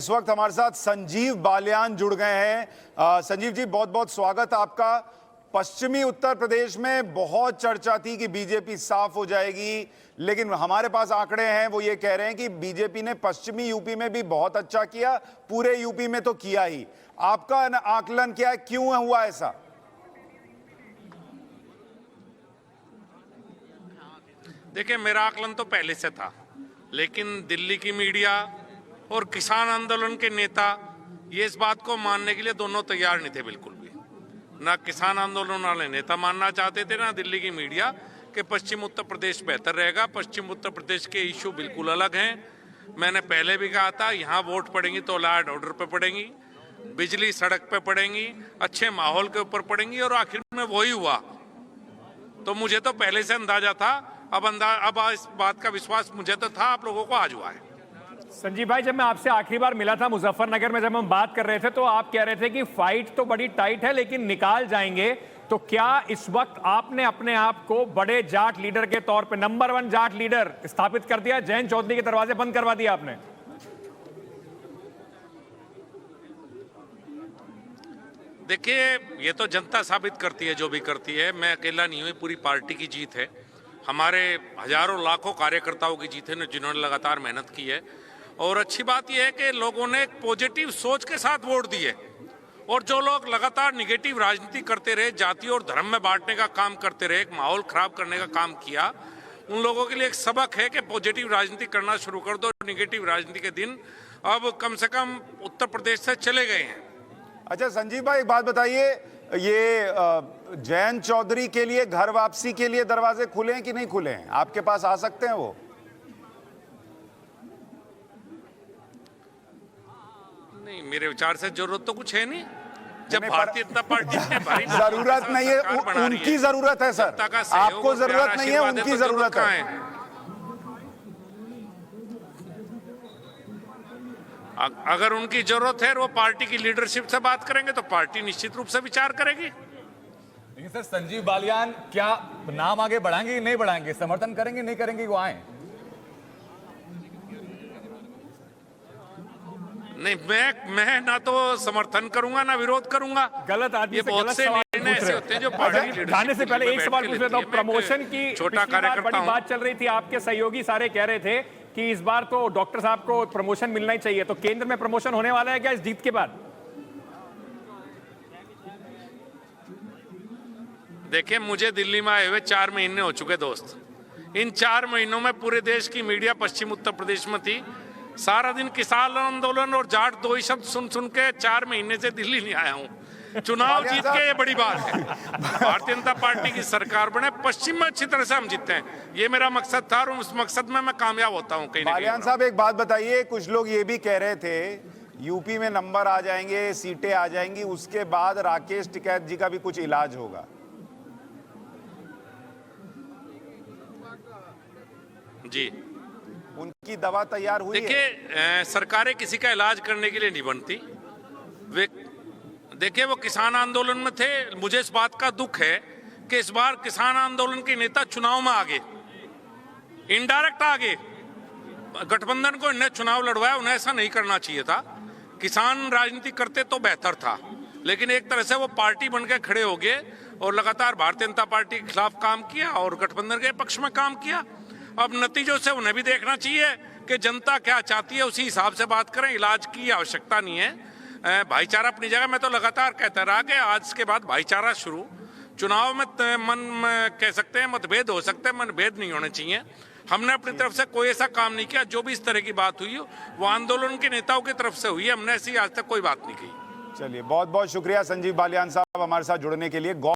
इस वक्त हमारे साथ संजीव बालियान जुड़ गए हैं। संजीव जी, बहुत बहुत स्वागत आपका। पश्चिमी उत्तर प्रदेश में बहुत चर्चा थी कि बीजेपी साफ हो जाएगी, लेकिन हमारे पास आंकड़े हैं वो ये कह रहे हैं कि बीजेपी ने पश्चिमी यूपी में भी बहुत अच्छा किया, पूरे यूपी में तो किया ही। आपका आकलन क्या है, क्यों हुआ ऐसा? देखिए, मेरा आकलन तो पहले से था, लेकिन दिल्ली की मीडिया और किसान आंदोलन के नेता ये इस बात को मानने के लिए दोनों तैयार नहीं थे बिल्कुल भी। ना किसान आंदोलन वाले नेता मानना चाहते थे, ना दिल्ली की मीडिया कि पश्चिम उत्तर प्रदेश बेहतर रहेगा। पश्चिम उत्तर प्रदेश के इशू बिल्कुल अलग हैं। मैंने पहले भी कहा था, यहाँ वोट पड़ेंगी तो लॉ एंड ऑर्डर पे पड़ेंगी, बिजली सड़क पे पड़ेंगी, अच्छे माहौल के ऊपर पड़ेंगी, और आखिर में वही हुआ। तो मुझे तो पहले से अंदाजा था। अब इस बात का विश्वास मुझे तो था, आप लोगों को आज हुआ है। संजीव भाई, जब मैं आपसे आखिरी बार मिला था मुजफ्फरनगर में, जब हम बात कर रहे थे तो आप कह रहे थे कि फाइट तो बड़ी टाइट है लेकिन निकाल जाएंगे। तो क्या इस वक्त आपने अपने आप को बड़े जाट लीडर के तौर पे नंबर 1 जाट लीडर स्थापित कर दिया? जयंत चौधरी के दरवाजे बंद करवा दिए आपने? देखिए, ये तो जनता साबित करती है जो भी करती है। मैं अकेला नहीं हूं, पूरी पार्टी की जीत है। हमारे हजारों लाखों कार्यकर्ताओं की जीत है जिन्होंने लगातार मेहनत की है। और अच्छी बात यह है कि लोगों ने एक पॉजिटिव सोच के साथ वोट दिए, और जो लोग लगातार निगेटिव राजनीति करते रहे, जाति और धर्म में बांटने का काम करते रहे, एक माहौल खराब करने का काम किया, उन लोगों के लिए एक सबक है कि पॉजिटिव राजनीति करना शुरू कर दो। निगेटिव राजनीति के दिन अब कम से कम उत्तर प्रदेश से चले गए हैं। अच्छा संजीव भाई, एक बात बताइए, ये जयंत चौधरी के लिए घर वापसी के लिए दरवाजे खुले हैं कि नहीं खुले हैं? आपके पास आ सकते हैं वो? नहीं, मेरे विचार से जरूरत तो कुछ है नहीं। जब भारतीय जनता पार्टी ने भारी जरूरत नहीं है, उनकी जरूरत है सर, आपको जरूरत नहीं है, उनकी जरूरत है। अगर उनकी जरूरत है, वो पार्टी की लीडरशिप से बात करेंगे तो पार्टी निश्चित रूप से विचार करेगी। लेकिन सर, संजीव बालियान क्या नाम आगे बढ़ाएंगे कि नहीं बढ़ाएंगे? समर्थन करेंगे नहीं करेंगे वो आए? नहीं, मैं ना तो समर्थन करूंगा ना विरोध करूंगा। गलत आदमी ये से बहुत गलत से सवाल निर्णय ऐसे होते हैं जो पार्टी की लीडरशिप जाने से पहले एक सवाल पूछ लेता हूं। प्रमोशन की छोटा कार्यकर्ता बड़ी बात चल रही थी, आपके सहयोगी सारे कह रहे थे कि इस बार तो डॉक्टर साहब को प्रमोशन मिलना ही चाहिए। तो केंद्र में प्रमोशन होने वाला है क्या इस जीत के बाद? देखिए, मुझे दिल्ली में आए हुए 4 महीने हो चुके दोस्त। इन 4 महीनों में पूरे देश की मीडिया पश्चिम उत्तर प्रदेश में थी। सारा दिन किसान आंदोलन और जाट दो ही शब्द सुन सुन के 4 महीने से दिल्ली नहीं आया हूं। चुनाव जीत के ये बड़ी बात है। भारतीय जनता पार्टी की सरकार बने, पश्चिम में अच्छी तरह से हम जीते हैं, ये मेरा मकसद था, और उस मकसद में मैं कामयाब होता हूं कहीं ना कहीं। बालियान साहब, एक बात बताइए, कुछ लोग ये भी कह रहे थे यूपी में नंबर आ जाएंगे, सीटें आ जाएंगी, उसके बाद राकेश टिकैत जी का भी कुछ इलाज होगा। जी, उनकी दवा तैयार हुई है? देखिए, सरकारें किसी का इलाज करने के लिए नहीं बनती। वे देखिए, वो किसान आंदोलन में थे। मुझे इस बात का दुख है कि इस बार किसान आंदोलन के नेता चुनाव में आगे, इनडायरेक्ट आगे। गठबंधन को इन्हें चुनाव लड़वाया, उन्हें ऐसा नहीं करना चाहिए था। किसान राजनीति करते तो बेहतर था, लेकिन एक तरह से वो पार्टी बन के खड़े हो गए और लगातार भारतीय जनता पार्टी के खिलाफ काम किया और गठबंधन के पक्ष में काम किया। अब नतीजों से उन्हें भी देखना चाहिए कि जनता क्या चाहती है, उसी हिसाब से बात करें। इलाज की आवश्यकता नहीं है। भाईचारा अपनी जगह। मैं तो लगातार कहता रहा कि आज के बाद भाईचारा शुरू। चुनाव में कह सकते हैं मतभेद हो सकते हैं, मनभेद नहीं होने चाहिए। हमने अपनी तरफ से कोई ऐसा काम नहीं किया। जो भी इस तरह की बात हुई वो आंदोलन के नेताओं की तरफ से हुई है। हमने ऐसी आज तक कोई बात नहीं की। चलिए, बहुत बहुत शुक्रिया संजीव बालियान साहब हमारे साथ जुड़ने के लिए।